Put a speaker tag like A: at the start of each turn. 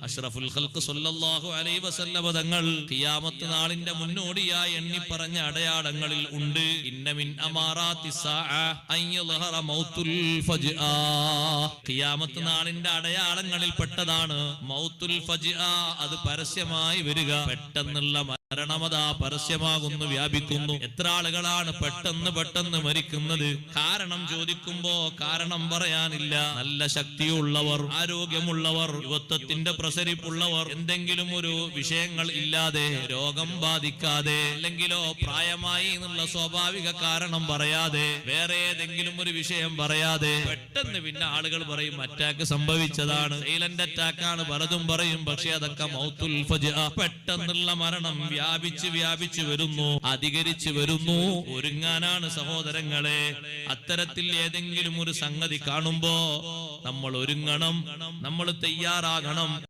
A: അഷ്റഫുൽ ഖൽഖ് സല്ലല്ലാഹു അലൈഹി വസല്ലം തങ്ങൾ ഖിയാമത്ത് നാളിന്റെ മുന്നോടിയായി എണ്ണി പറഞ്ഞ അടയാളങ്ങളിൽ ഉണ്ട് ഇന്ന മിൻ അമാറാത്തിസ് സാഅ അൻ യൽഹറ മൗത്തുൽ ഫജ്ആ. ഖിയാമത്ത് നാളിന്റെ അടയാളങ്ങളിൽ പെട്ടതാണ് മൗത്തുൽ ഫജ്ആ. അത് പരസ്യമായി വരിക, പെട്ടെന്നുള്ള മരണമതാ പരസ്യമാകുന്നു, വ്യാപിക്കുന്നു. എത്ര ആളുകളാണ് പെട്ടെന്ന് മരിക്കുന്നത്? കാരണം ചോദിക്കുമ്പോ കാരണം പറയാനില്ല. നല്ല ശക്തിയുള്ളവർ, ആരോഗ്യമുള്ളവർ, യുവത്വത്തിന്റെ പ്രസരിപ്പുള്ളവർ, എന്തെങ്കിലും ഒരു വിഷയങ്ങൾ ഇല്ലാതെ, രോഗം ബാധിക്കാതെ, അല്ലെങ്കിലോ പ്രായമായി എന്നുള്ള സ്വാഭാവിക കാരണം പറയാതെ, വേറെ ഏതെങ്കിലും ഒരു വിഷയം പറയാതെ പെട്ടെന്ന് പിന്നെ ആളുകൾ പറയും അറ്റാക്ക് സംഭവിച്ചതാണ്, സൈലന്റ് അറ്റാക്കാണ്, പലതും പറയും. പക്ഷെ അതൊക്കെ മൗത്തുൽ ഫജ്ആ, പെട്ടെന്നുള്ള മരണം വ്യാപിച്ച് വരുന്നു, അധികരിച്ചു വരുന്നു. ഒരുങ്ങാനാണ് സഹോദരങ്ങളെ. അത്തരത്തിൽ ഏതെങ്കിലും ഒരു സംഗതി കാണുമ്പോ നമ്മൾ ഒരുങ്ങണം, നമ്മൾ തയ്യാറാകണം.